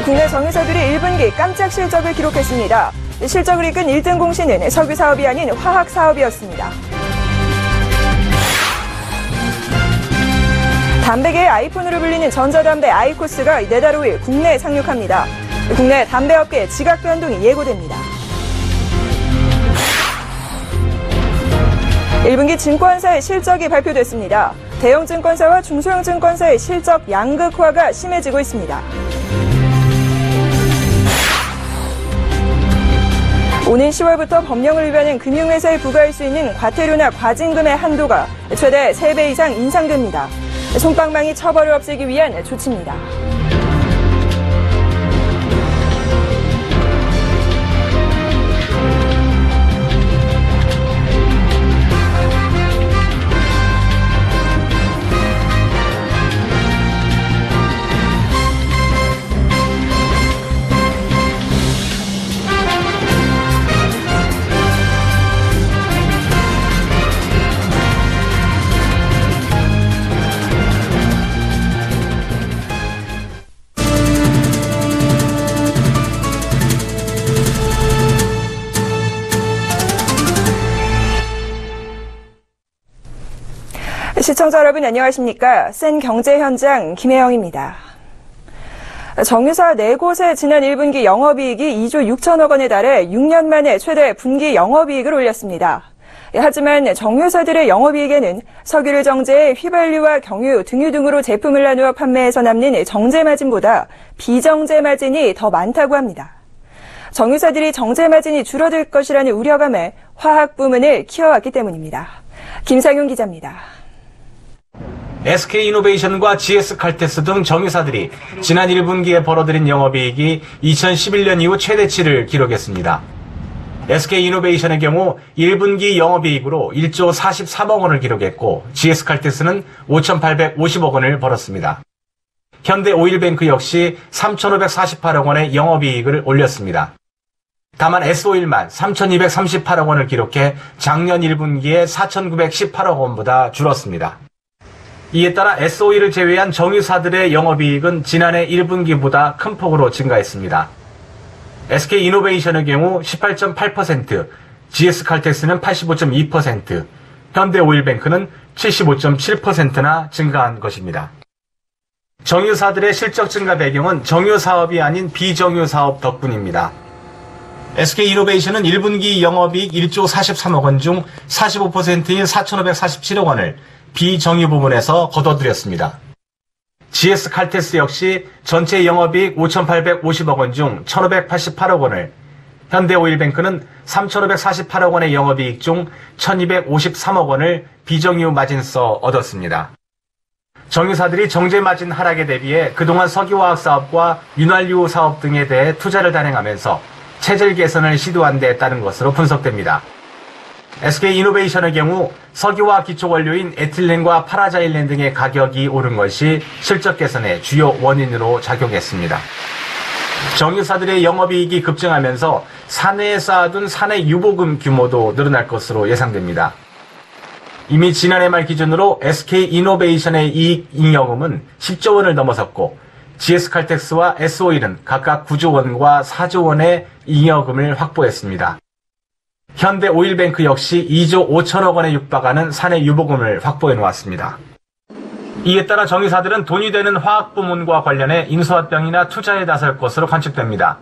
국내 정유사들이 1분기 깜짝 실적을 기록했습니다. 실적을 이끈 1등 공신은 석유 사업이 아닌 화학 사업이었습니다. 담배계의 아이폰으로 불리는 전자담배 아이코스가 내달 5일 국내에 상륙합니다. 국내 담배업계의 지각 변동이 예고됩니다. 1분기 증권사의 실적이 발표됐습니다. 대형 증권사와 중소형 증권사의 실적 양극화가 심해지고 있습니다. 오는 10월부터 법령을 위반한 금융회사에 부과할 수 있는 과태료나 과징금의 한도가 최대 3배 이상 인상됩니다. 솜방망이 처벌을 없애기 위한 조치입니다. 시청자 여러분 안녕하십니까? 센 경제 현장 김혜영입니다. 정유사 4곳의 지난 1분기 영업이익이 2조 6천억 원에 달해 6년 만에 최대 분기 영업이익을 올렸습니다. 하지만 정유사들의 영업이익에는 석유를 정제해 휘발유와 경유, 등유 등으로 제품을 나누어 판매해서 남는 정제 마진보다 비정제 마진이 더 많다고 합니다. 정유사들이 정제 마진이 줄어들 것이라는 우려감에 화학 부문을 키워왔기 때문입니다. 김상윤 기자입니다. SK이노베이션과 GS칼텍스 등 정유사들이 지난 1분기에 벌어들인 영업이익이 2011년 이후 최대치를 기록했습니다. SK이노베이션의 경우 1분기 영업이익으로 1조 43억 원을 기록했고 GS칼텍스는 5,850억 원을 벌었습니다. 현대오일뱅크 역시 3,548억 원의 영업이익을 올렸습니다. 다만 S오일만 3,238억 원을 기록해 작년 1분기에 4,918억 원보다 줄었습니다. 이에 따라 S오일을 제외한 정유사들의 영업이익은 지난해 1분기보다 큰 폭으로 증가했습니다. SK이노베이션의 경우 18.8%, GS칼텍스는 85.2%, 현대오일뱅크는 75.7%나 증가한 것입니다. 정유사들의 실적 증가 배경은 정유사업이 아닌 비정유사업 덕분입니다. SK이노베이션은 1분기 영업이익 1조 43억 원 중 45%인 4,547억 원을 비정유 부문에서 거둬들였습니다. GS칼텍스 역시 전체 영업이익 5,850억 원 중 1,588억 원을, 현대오일뱅크는 3,548억 원의 영업이익 중 1,253억 원을 비정유 마진서 얻었습니다. 정유사들이 정제 마진 하락에 대비해 그동안 석유화학 사업과 윤활유 사업 등에 대해 투자를 단행하면서 체질 개선을 시도한 데 따른 것으로 분석됩니다. SK이노베이션의 경우 석유와 기초원료인 에틸렌과 파라자일렌 등의 가격이 오른 것이 실적 개선의 주요 원인으로 작용했습니다. 정유사들의 영업이익이 급증하면서 사내에 쌓아둔 사내 유보금 규모도 늘어날 것으로 예상됩니다. 이미 지난해 말 기준으로 SK이노베이션의 이익 잉여금은 10조 원을 넘어섰고 GS칼텍스와 S오일은 각각 9조 원과 4조 원의 잉여금을 확보했습니다. 현대오일뱅크 역시 2조 5천억 원에 육박하는 사내 유보금을 확보해 놓았습니다. 이에 따라 정유사들은 돈이 되는 화학 부문과 관련해 인수합병이나 투자에 나설 것으로 관측됩니다.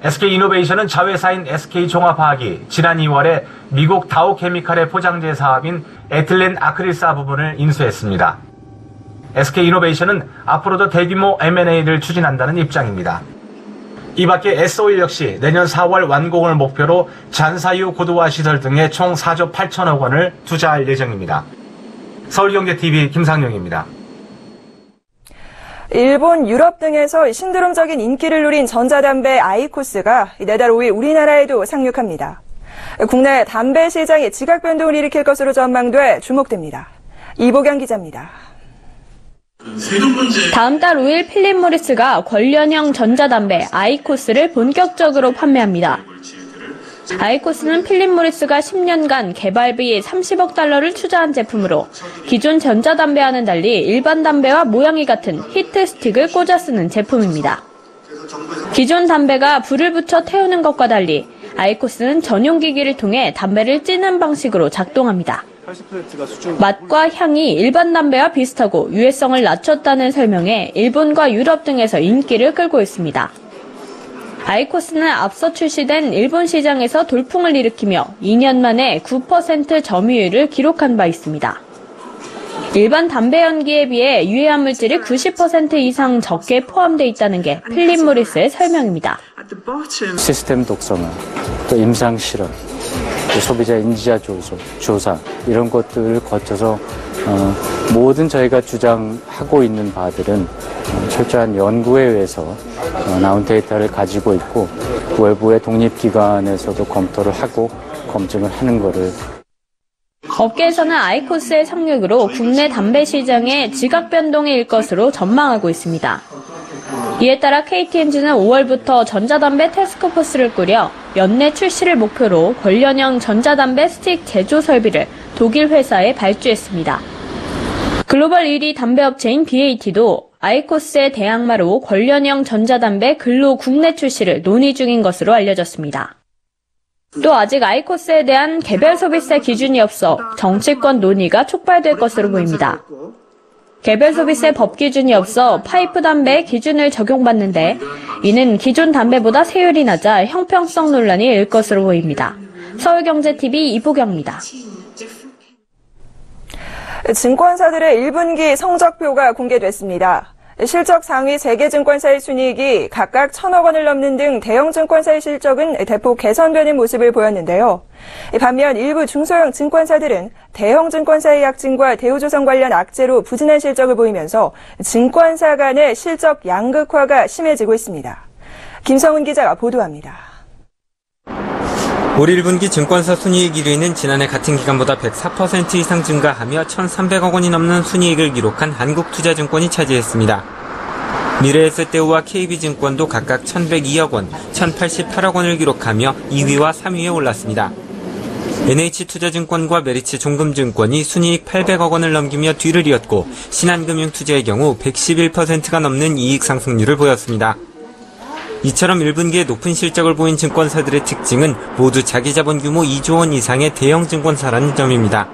SK이노베이션은 자회사인 SK종합화학이 지난 2월에 미국 다우케미칼의 포장재 사업인 에틸렌 아크릴사 부분을 인수했습니다. SK이노베이션은 앞으로도 대규모 M&A를 추진한다는 입장입니다. 이 밖에 S오일 역시 내년 4월 완공을 목표로 잔사유 고도화 시설 등에 총 4조 8천억 원을 투자할 예정입니다. 서울경제TV 김상용입니다. 일본, 유럽 등에서 신드롬적인 인기를 누린 전자담배 아이코스가 내달 5일 우리나라에도 상륙합니다. 국내 담배 시장에 지각 변동을 일으킬 것으로 전망돼 주목됩니다. 이보경 기자입니다. 다음 달 5일 필립 모리스가 관련형 전자담배 아이코스를 본격적으로 판매합니다. 아이코스는 필립 모리스가 10년간 개발비 30억 달러를 투자한 제품으로 기존 전자담배와는 달리 일반 담배와 모양이 같은 히트 스틱을 꽂아 쓰는 제품입니다. 기존 담배가 불을 붙여 태우는 것과 달리 아이코스는 전용 기기를 통해 담배를 찌는 방식으로 작동합니다. 맛과 향이 일반 담배와 비슷하고 유해성을 낮췄다는 설명에 일본과 유럽 등에서 인기를 끌고 있습니다. 아이코스는 앞서 출시된 일본 시장에서 돌풍을 일으키며 2년 만에 9% 점유율을 기록한 바 있습니다. 일반 담배 연기에 비해 유해한 물질이 90% 이상 적게 포함되어 있다는 게 필립 모리스의 설명입니다. 시스템 독성화, 또 임상 실험, 또 소비자 인지자 조사 이런 것들을 거쳐서 모든 저희가 주장하고 있는 바들은 철저한 연구에 의해서 나온 데이터를 가지고 있고 외부의 독립기관에서도 검토를 하고 검증을 하는 거를. 업계에서는 아이코스의 상륙으로 국내 담배 시장의 지각 변동이 일 것으로 전망하고 있습니다. 이에 따라 KTNG는 5월부터 전자담배 태스크포스를 꾸려 연내 출시를 목표로 관련형 전자담배 스틱 제조 설비를 독일 회사에 발주했습니다. 글로벌 1위 담배업체인 BAT도 아이코스의 대항마로 관련형 전자담배 근로 국내 출시를 논의 중인 것으로 알려졌습니다. 또 아직 아이코스에 대한 개별 소비세 기준이 없어 정치권 논의가 촉발될 것으로 보입니다. 개별 소비세 법 기준이 없어 파이프 담배의 기준을 적용받는데 이는 기존 담배보다 세율이 낮아 형평성 논란이 일 것으로 보입니다. 서울경제TV 이보경입니다. 증권사들의 1분기 성적표가 공개됐습니다. 실적 상위 3개 증권사의 순이익이 각각 1,000억 원을 넘는 등 대형 증권사의 실적은 대폭 개선되는 모습을 보였는데요. 반면 일부 중소형 증권사들은 대형 증권사의 약진과 대우조선 관련 악재로 부진한 실적을 보이면서 증권사 간의 실적 양극화가 심해지고 있습니다. 김성훈 기자가 보도합니다. 올 1분기 증권사 순이익 1위는 지난해 같은 기간보다 104% 이상 증가하며 1,300억 원이 넘는 순이익을 기록한 한국투자증권이 차지했습니다. 미래에셋대우와 KB증권도 각각 1,102억 원, 1,088억 원을 기록하며 2위와 3위에 올랐습니다. NH투자증권과 메리츠종금증권이 순이익 800억 원을 넘기며 뒤를 이었고 신한금융투자의 경우 111%가 넘는 이익 상승률을 보였습니다. 이처럼 1분기에 높은 실적을 보인 증권사들의 특징은 모두 자기 자본 규모 2조 원 이상의 대형 증권사라는 점입니다.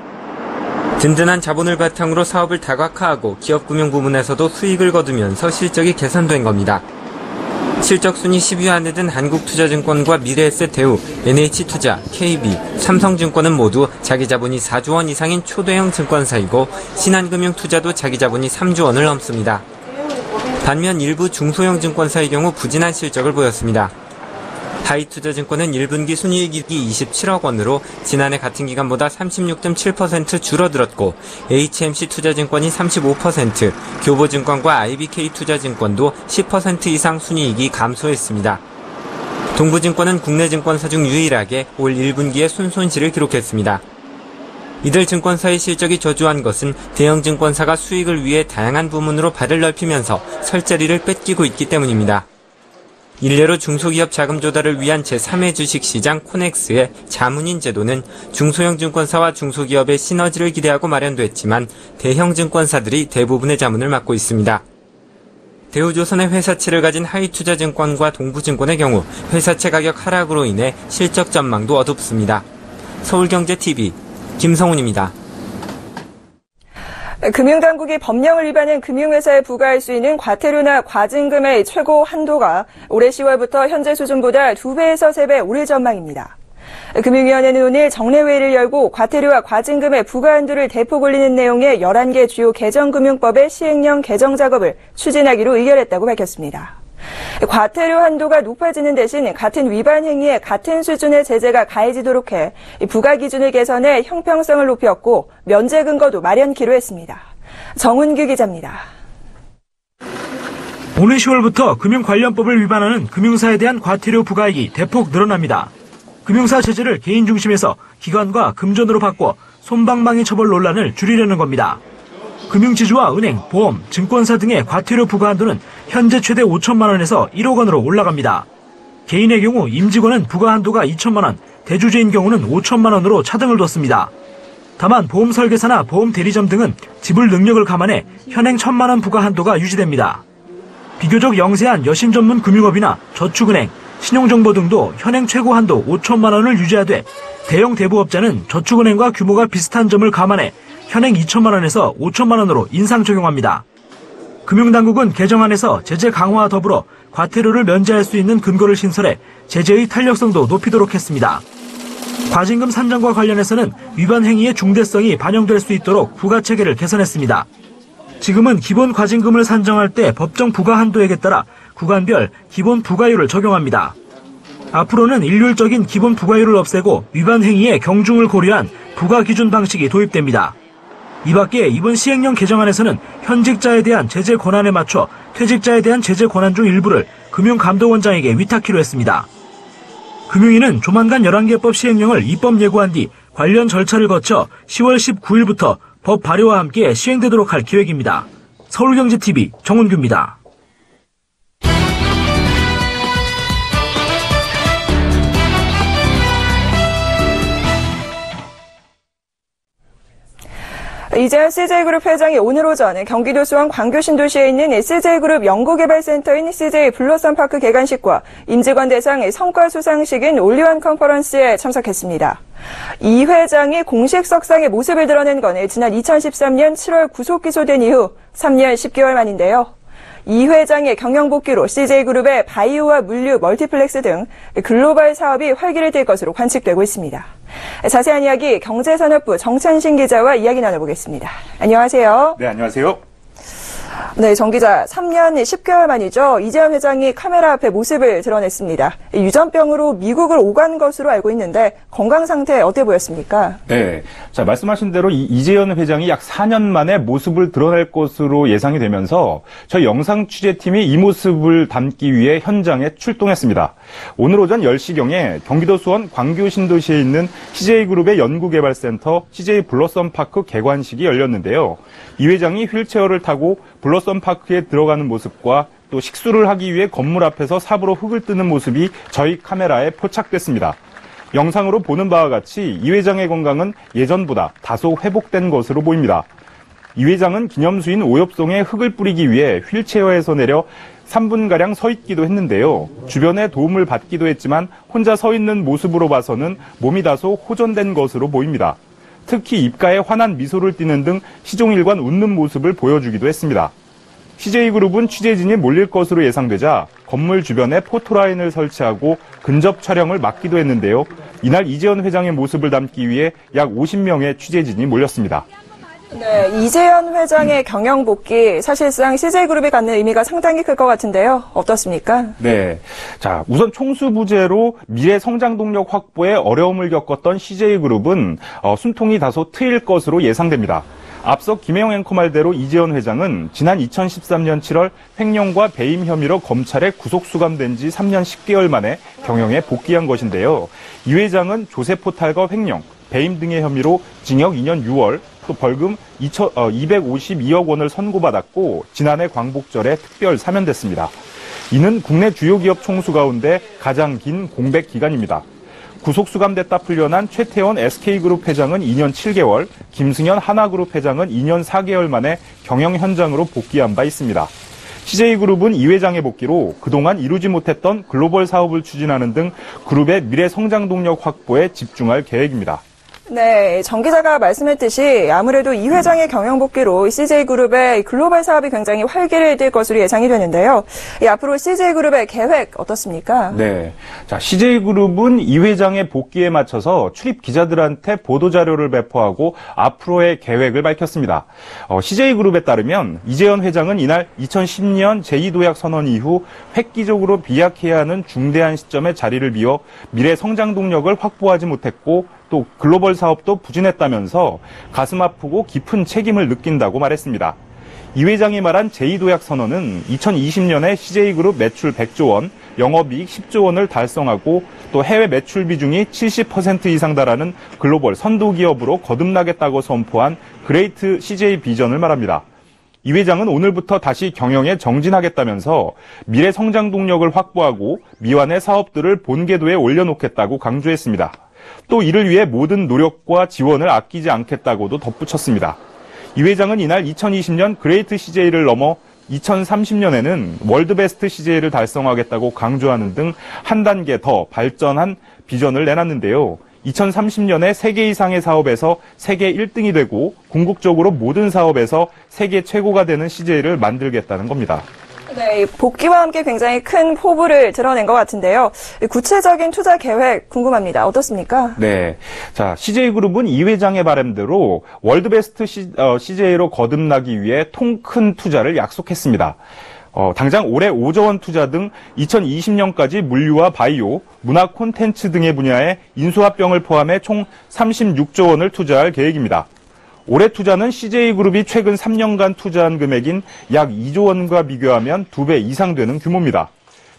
든든한 자본을 바탕으로 사업을 다각화하고 기업금융 부문에서도 수익을 거두면서 실적이 개선된 겁니다. 실적 순위 10위 안에 든 한국투자증권과 미래에셋대우, NH투자, KB, 삼성증권은 모두 자기 자본이 4조 원 이상인 초대형 증권사이고 신한금융투자도 자기 자본이 3조 원을 넘습니다. 반면 일부 중소형 증권사의 경우 부진한 실적을 보였습니다. 하이투자증권은 1분기 순이익이 27억 원으로 지난해 같은 기간보다 36.7% 줄어들었고 HMC투자증권이 35%, 교보증권과 IBK투자증권도 10% 이상 순이익이 감소했습니다. 동부증권은 국내 증권사 중 유일하게 올 1분기에 순손실을 기록했습니다. 이들 증권사의 실적이 저조한 것은 대형 증권사가 수익을 위해 다양한 부문으로 발을 넓히면서 설 자리를 뺏기고 있기 때문입니다. 일례로 중소기업 자금 조달을 위한 제3회 주식시장 코넥스의 자문인 제도는 중소형 증권사와 중소기업의 시너지를 기대하고 마련됐지만 대형 증권사들이 대부분의 자문을 맡고 있습니다. 대우조선의 회사채를 가진 하이투자증권과 동부증권의 경우 회사채 가격 하락으로 인해 실적 전망도 어둡습니다. 서울경제TV 김성훈입니다. 금융당국이 법령을 위반한 금융회사에 부과할 수 있는 과태료나 과징금의 최고 한도가 올해 10월부터 현재 수준보다 2배에서 3배 오를 전망입니다. 금융위원회는 오늘 정례회의를 열고 과태료와 과징금의 부과 한도를 대폭 올리는 내용의 11개 주요 개정금융법의 시행령 개정 작업을 추진하기로 의결했다고 밝혔습니다. 과태료 한도가 높아지는 대신 같은 위반 행위에 같은 수준의 제재가 가해지도록 해 부과 기준을 개선해 형평성을 높였고 면제 근거도 마련키로 했습니다. 정은규 기자입니다. 오는 10월부터 금융관련법을 위반하는 금융사에 대한 과태료 부과액이 대폭 늘어납니다. 금융사 체제를 개인 중심에서 기관과 금전으로 바꿔 솜방망이 처벌 논란을 줄이려는 겁니다. 금융지주와 은행, 보험, 증권사 등의 과태료 부과 한도는 현재 최대 5천만 원에서 1억 원으로 올라갑니다. 개인의 경우 임직원은 부과 한도가 2천만 원, 대주주인 경우는 5천만 원으로 차등을 뒀습니다. 다만 보험 설계사나 보험 대리점 등은 지불 능력을 감안해 현행 1,000만 원 부과 한도가 유지됩니다. 비교적 영세한 여신 전문 금융업이나 저축은행, 신용정보 등도 현행 최고 한도 5천만 원을 유지하되 대형 대부업자는 저축은행과 규모가 비슷한 점을 감안해 현행 2천만 원에서 5천만 원으로 인상 적용합니다. 금융당국은 개정안에서 제재 강화와 더불어 과태료를 면제할 수 있는 근거를 신설해 제재의 탄력성도 높이도록 했습니다. 과징금 산정과 관련해서는 위반 행위의 중대성이 반영될 수 있도록 부과체계를 개선했습니다. 지금은 기본 과징금을 산정할 때 법정 부과 한도액에 따라 구간별 기본 부과율을 적용합니다. 앞으로는 일률적인 기본 부과율을 없애고 위반 행위의 경중을 고려한 부과 기준 방식이 도입됩니다. 이 밖에 이번 시행령 개정안에서는 현직자에 대한 제재 권한에 맞춰 퇴직자에 대한 제재 권한 중 일부를 금융감독원장에게 위탁키로 했습니다. 금융위는 조만간 11개법 시행령을 입법 예고한 뒤 관련 절차를 거쳐 10월 19일부터 법 발효와 함께 시행되도록 할 계획입니다. 서울경제TV 정은규입니다. 이재현 CJ그룹 회장이 오늘 오전 경기도 수원 광교 신도시에 있는 CJ그룹 연구개발센터인 CJ 블러썸파크 개관식과 임직원 대상 성과 수상식인 올리원 컨퍼런스에 참석했습니다. 이 회장이 공식 석상의 모습을 드러낸 건 지난 2013년 7월 구속 기소된 이후 3년 10개월 만인데요. 이 회장의 경영 복귀로 CJ그룹의 바이오와 물류, 멀티플렉스 등 글로벌 사업이 활기를 띨 것으로 관측되고 있습니다. 자세한 이야기 경제산업부 정찬신 기자와 이야기 나눠보겠습니다. 안녕하세요. 네, 안녕하세요. 네, 정 기자, 3년 10개월 만이죠. 이재현 회장이 카메라 앞에 모습을 드러냈습니다. 유전병으로 미국을 오간 것으로 알고 있는데 건강 상태 어때 보였습니까? 네, 자 말씀하신 대로 이재현 회장이 약 4년 만에 모습을 드러낼 것으로 예상이 되면서 저희 영상 취재팀이 이 모습을 담기 위해 현장에 출동했습니다. 오늘 오전 10시경에 경기도 수원 광교 신도시에 있는 CJ그룹의 연구개발센터 CJ 블러썸파크 개관식이 열렸는데요. 이 회장이 휠체어를 타고 블러썸파크에 들어가는 모습과 또 식수를 하기 위해 건물 앞에서 삽으로 흙을 뜨는 모습이 저희 카메라에 포착됐습니다. 영상으로 보는 바와 같이 이 회장의 건강은 예전보다 다소 회복된 것으로 보입니다. 이 회장은 기념수인 오엽송에 흙을 뿌리기 위해 휠체어에서 내려 3분가량 서 있기도 했는데요. 주변에 도움을 받기도 했지만 혼자 서 있는 모습으로 봐서는 몸이 다소 호전된 것으로 보입니다. 특히 입가에 환한 미소를 띠는 등 시종일관 웃는 모습을 보여주기도 했습니다. CJ그룹은 취재진이 몰릴 것으로 예상되자 건물 주변에 포토라인을 설치하고 근접 촬영을 막기도 했는데요. 이날 이재현 회장의 모습을 담기 위해 약 50명의 취재진이 몰렸습니다. 네, 이재현 회장의 경영 복귀 사실상 CJ그룹이 갖는 의미가 상당히 클 것 같은데요. 어떻습니까? 네. 자, 우선 총수부재로 미래 성장 동력 확보에 어려움을 겪었던 CJ그룹은 숨통이 다소 트일 것으로 예상됩니다. 앞서 김혜영 앵커 말대로 이재현 회장은 지난 2013년 7월 횡령과 배임 혐의로 검찰에 구속 수감된 지 3년 10개월 만에 경영에 복귀한 것인데요. 이 회장은 조세 포탈과 횡령, 배임 등의 혐의로 징역 2년 6월, 또 벌금 252억 원을 선고받았고 지난해 광복절에 특별 사면됐습니다. 이는 국내 주요 기업 총수 가운데 가장 긴 공백 기간입니다. 구속 수감됐다 풀려난 최태원 SK그룹 회장은 2년 7개월, 김승현 하나그룹 회장은 2년 4개월 만에 경영 현장으로 복귀한 바 있습니다. CJ그룹은 이 회장의 복귀로 그동안 이루지 못했던 글로벌 사업을 추진하는 등 그룹의 미래 성장 동력 확보에 집중할 계획입니다. 네, 정 기자가 말씀했듯이 아무래도 이 회장의 경영 복귀로 CJ그룹의 글로벌 사업이 굉장히 활기를 띨 것으로 예상이 되는데요. 앞으로 CJ그룹의 계획 어떻습니까? 네, 자 CJ그룹은 이 회장의 복귀에 맞춰서 출입 기자들한테 보도자료를 배포하고 앞으로의 계획을 밝혔습니다. CJ그룹에 따르면 이재현 회장은 이날 2010년 제2도약 선언 이후 획기적으로 비약해야 하는 중대한 시점에 자리를 비워 미래 성장 동력을 확보하지 못했고 또 글로벌 사업도 부진했다면서 가슴 아프고 깊은 책임을 느낀다고 말했습니다. 이 회장이 말한 제2도약 선언은 2020년에 CJ그룹 매출 100조 원, 영업이익 10조 원을 달성하고 또 해외 매출 비중이 70% 이상 달하는 글로벌 선도 기업으로 거듭나겠다고 선포한 그레이트 CJ 비전을 말합니다. 이 회장은 오늘부터 다시 경영에 정진하겠다면서 미래 성장 동력을 확보하고 미완의 사업들을 본궤도에 올려놓겠다고 강조했습니다. 또 이를 위해 모든 노력과 지원을 아끼지 않겠다고도 덧붙였습니다. 이 회장은 이날 2020년 그레이트 CJ를 넘어 2030년에는 월드베스트 CJ를 달성하겠다고 강조하는 등 한 단계 더 발전한 비전을 내놨는데요. 2030년에 세계 이상의 사업에서 세계 1등이 되고 궁극적으로 모든 사업에서 세계 최고가 되는 CJ를 만들겠다는 겁니다. 네, 복귀와 함께 굉장히 큰 포부를 드러낸 것 같은데요. 구체적인 투자 계획 궁금합니다. 어떻습니까? 네. 자, CJ그룹은 이 회장의 바람대로 월드베스트 CJ로 거듭나기 위해 통 큰 투자를 약속했습니다. 당장 올해 5조 원 투자 등 2020년까지 물류와 바이오, 문화 콘텐츠 등의 분야에 인수합병을 포함해 총 36조 원을 투자할 계획입니다. 올해 투자는 CJ그룹이 최근 3년간 투자한 금액인 약 2조 원과 비교하면 2배 이상 되는 규모입니다.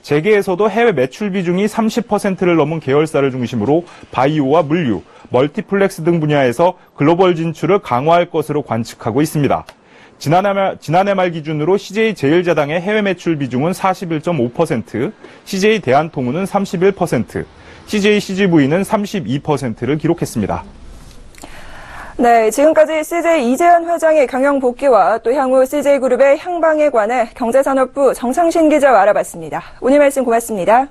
재계에서도 해외 매출 비중이 30%를 넘은 계열사를 중심으로 바이오와 물류, 멀티플렉스 등 분야에서 글로벌 진출을 강화할 것으로 관측하고 있습니다. 지난해 말 기준으로 CJ제일제당의 해외 매출 비중은 41.5%, CJ 대한통운은 31%, CJCGV는 32%를 기록했습니다. 네, 지금까지 CJ 이재현 회장의 경영 복귀와 또 향후 CJ그룹의 향방에 관해 경제산업부 정상신 기자와 알아봤습니다. 오늘 말씀 고맙습니다.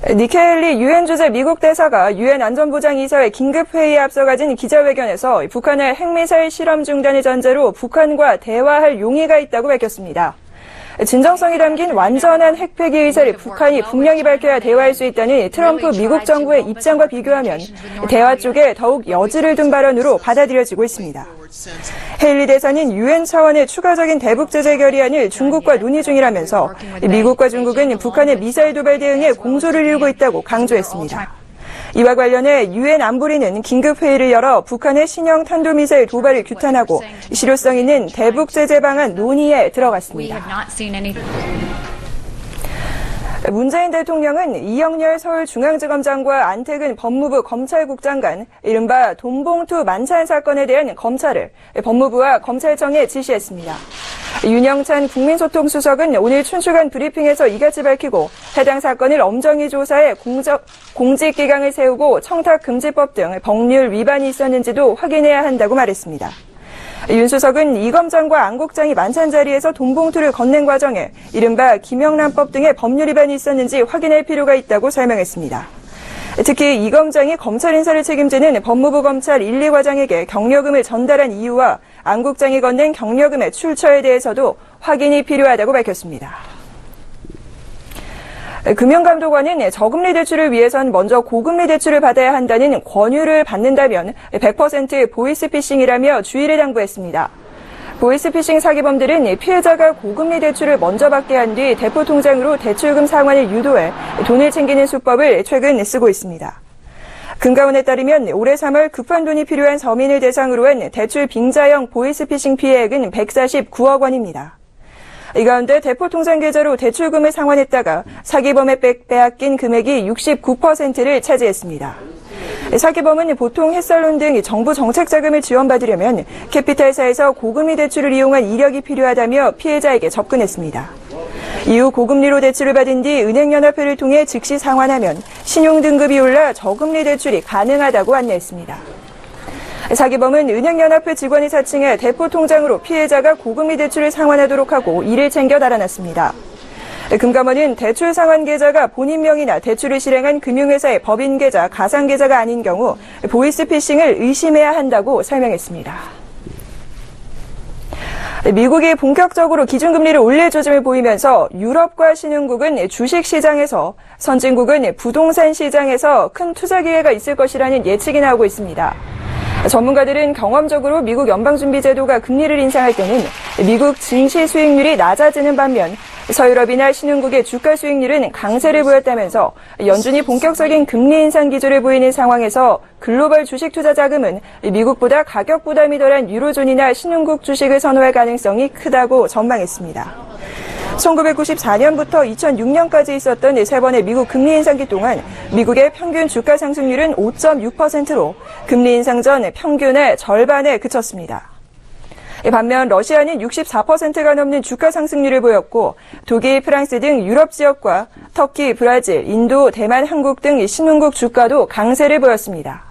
니키 헤일리 유엔 주재 미국 대사가 유엔 안전보장이사회 긴급회의에 앞서 가진 기자회견에서 북한의 핵미사일 실험 중단의 전제로 북한과 대화할 용의가 있다고 밝혔습니다. 진정성이 담긴 완전한 핵폐기 의사를 북한이 분명히 밝혀야 대화할 수 있다는 트럼프 미국 정부의 입장과 비교하면 대화 쪽에 더욱 여지를 둔 발언으로 받아들여지고 있습니다. 헤일리 대사는 유엔 차원의 추가적인 대북 제재 결의안을 중국과 논의 중이라면서 미국과 중국은 북한의 미사일 도발 대응에 공조를 이루고 있다고 강조했습니다. 이와 관련해 유엔 안보리는 긴급회의를 열어 북한의 신형 탄도미사일 도발을 규탄하고 실효성 있는 대북 제재 방안 논의에 들어갔습니다. 문재인 대통령은 이영렬 서울중앙지검장과 안태근 법무부 검찰국장 간 이른바 돈봉투 만찬 사건에 대한 검찰을 법무부와 검찰청에 지시했습니다. 윤영찬 국민소통수석은 오늘 춘추관 브리핑에서 이같이 밝히고 해당 사건을 엄정히 조사해 공직기강을 세우고 청탁금지법 등 법률 위반이 있었는지도 확인해야 한다고 말했습니다. 윤 수석은 이 검장과 안 국장이 만찬 자리에서 돈봉투를 건넨 과정에 이른바 김영란법 등의 법률 위반이 있었는지 확인할 필요가 있다고 설명했습니다. 특히 이 검장이 검찰 인사를 책임지는 법무부 검찰 1, 2과장에게 경력금을 전달한 이유와 안 국장이 건넨 경력금의 출처에 대해서도 확인이 필요하다고 밝혔습니다. 금융감독원은 저금리 대출을 위해선 먼저 고금리 대출을 받아야 한다는 권유를 받는다면 100% 보이스피싱이라며 주의를 당부했습니다. 보이스피싱 사기범들은 피해자가 고금리 대출을 먼저 받게 한 뒤 대포 통장으로 대출금 상환을 유도해 돈을 챙기는 수법을 최근 쓰고 있습니다. 금감원에 따르면 올해 3월 급한 돈이 필요한 서민을 대상으로 한 대출 빙자형 보이스피싱 피해액은 149억 원입니다. 이 가운데 대포 통장 계좌로 대출금을 상환했다가 사기범에 빼앗긴 금액이 69%를 차지했습니다. 사기범은 보통 햇살론 등 정부 정책 자금을 지원받으려면 캐피탈사에서 고금리 대출을 이용한 이력이 필요하다며 피해자에게 접근했습니다. 이후 고금리로 대출을 받은 뒤 은행연합회를 통해 즉시 상환하면 신용등급이 올라 저금리 대출이 가능하다고 안내했습니다. 사기범은 은행연합회 직원이 사칭해 대포 통장으로 피해자가 고금리 대출을 상환하도록 하고 이를 챙겨 달아났습니다. 금감원은 대출 상환 계좌가 본인 명의나 대출을 실행한 금융회사의 법인 계좌, 가상 계좌가 아닌 경우 보이스피싱을 의심해야 한다고 설명했습니다. 미국이 본격적으로 기준금리를 올릴 조짐을 보이면서 유럽과 신흥국은 주식시장에서, 선진국은 부동산 시장에서 큰 투자 기회가 있을 것이라는 예측이 나오고 있습니다. 전문가들은 경험적으로 미국 연방준비제도가 금리를 인상할 때는 미국 증시 수익률이 낮아지는 반면 서유럽이나 신흥국의 주가 수익률은 강세를 보였다면서 연준이 본격적인 금리 인상 기조를 보이는 상황에서 글로벌 주식 투자 자금은 미국보다 가격 부담이 덜한 유로존이나 신흥국 주식을 선호할 가능성이 크다고 전망했습니다. 1994년부터 2006년까지 있었던 세 번의 미국 금리 인상기 동안 미국의 평균 주가 상승률은 5.6%로 금리 인상 전 평균의 절반에 그쳤습니다. 반면 러시아는 64%가 넘는 주가 상승률을 보였고 독일, 프랑스 등 유럽 지역과 터키, 브라질, 인도, 대만, 한국 등 신흥국 주가도 강세를 보였습니다.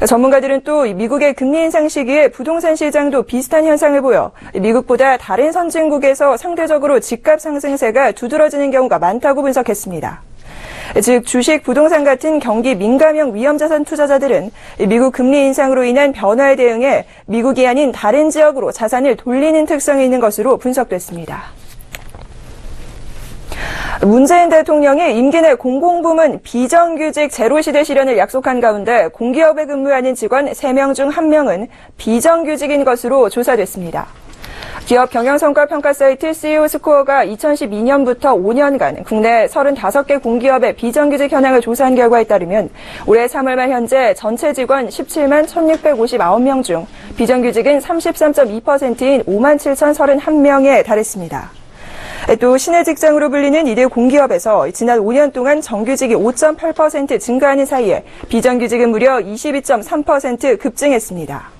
전문가들은 또 미국의 금리 인상 시기에 부동산 시장도 비슷한 현상을 보여 미국보다 다른 선진국에서 상대적으로 집값 상승세가 두드러지는 경우가 많다고 분석했습니다. 즉 주식, 부동산 같은 경기 민감형 위험자산 투자자들은 미국 금리 인상으로 인한 변화에 대응해 미국이 아닌 다른 지역으로 자산을 돌리는 특성이 있는 것으로 분석됐습니다. 문재인 대통령이 임기 내 공공부문 비정규직 제로시대 실현을 약속한 가운데 공기업에 근무하는 직원 3명 중 1명은 비정규직인 것으로 조사됐습니다. 기업 경영성과평가 사이트 CEO 스코어가 2012년부터 5년간 국내 35개 공기업의 비정규직 현황을 조사한 결과에 따르면 올해 3월 말 현재 전체 직원 17만 1,659명 중 비정규직은 33.2%인 5만 7,031명에 달했습니다. 또 신의 직장으로 불리는 이들 공기업에서 지난 5년 동안 정규직이 5.8% 증가하는 사이에 비정규직은 무려 22.3% 급증했습니다.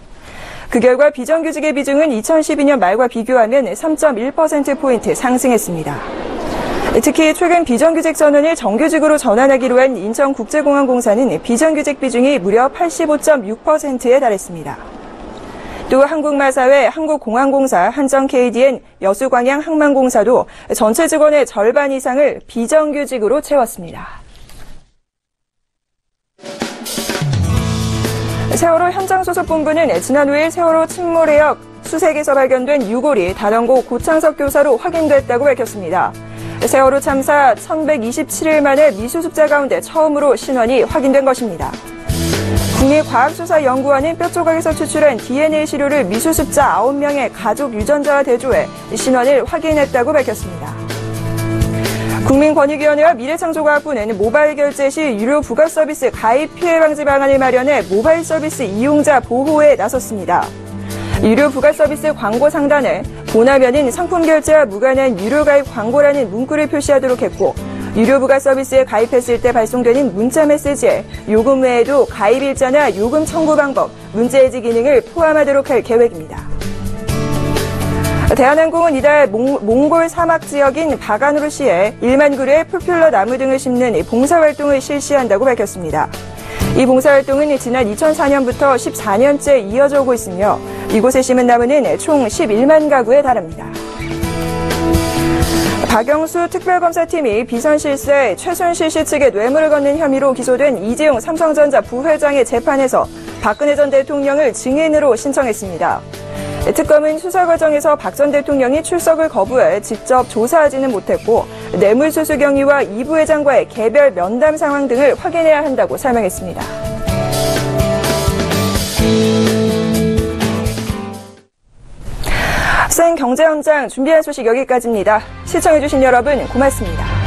그 결과 비정규직의 비중은 2012년 말과 비교하면 3.1%포인트 상승했습니다. 특히 최근 비정규직 전원을 정규직으로 전환하기로 한 인천국제공항공사는 비정규직 비중이 무려 85.6%에 달했습니다. 또 한국마사회, 한국공항공사, 한정KDN, 여수광양항만공사도 전체 직원의 절반 이상을 비정규직으로 채웠습니다. 세월호 현장수습본부는 지난 5일 세월호 침몰해역 수색에서 발견된 유골이 단원고 고창석 교사로 확인됐다고 밝혔습니다. 세월호 참사 1127일 만에 미수습자 가운데 처음으로 신원이 확인된 것입니다. 국립과학수사연구원은 뼈조각에서 추출한 DNA 시료를 미수습자 9명의 가족 유전자와 대조해 신원을 확인했다고 밝혔습니다. 국민권익위원회와 미래창조과학부는 모바일 결제 시 유료 부가 서비스 가입 피해 방지 방안을 마련해 모바일 서비스 이용자 보호에 나섰습니다. 유료 부가 서비스 광고 상단에 본화면인 상품 결제와 무관한 유료 가입 광고라는 문구를 표시하도록 했고 유료 부가 서비스에 가입했을 때 발송되는 문자 메시지에 요금 외에도 가입 일자나 요금 청구 방법, 문자 해지 기능을 포함하도록 할 계획입니다. 대한항공은 이달 몽골 사막 지역인 바간우르시에 1만 그루의 프퓰러 나무 등을 심는 봉사활동을 실시한다고 밝혔습니다. 이 봉사활동은 지난 2004년부터 14년째 이어져 오고 있으며 이곳에 심은 나무는 총 11만 가구에 달합니다. 박영수 특별검사팀이 비선 실세 최순실 씨 측에 뇌물을 건넨 혐의로 기소된 이재용 삼성전자 부회장의 재판에서 박근혜 전 대통령을 증인으로 신청했습니다. 특검은 수사 과정에서 박 전 대통령이 출석을 거부해 직접 조사하지는 못했고 뇌물수수 경위와 이 부회장과의 개별 면담 상황 등을 확인해야 한다고 설명했습니다. 센 경제 현장 준비한 소식 여기까지입니다. 시청해주신 여러분 고맙습니다.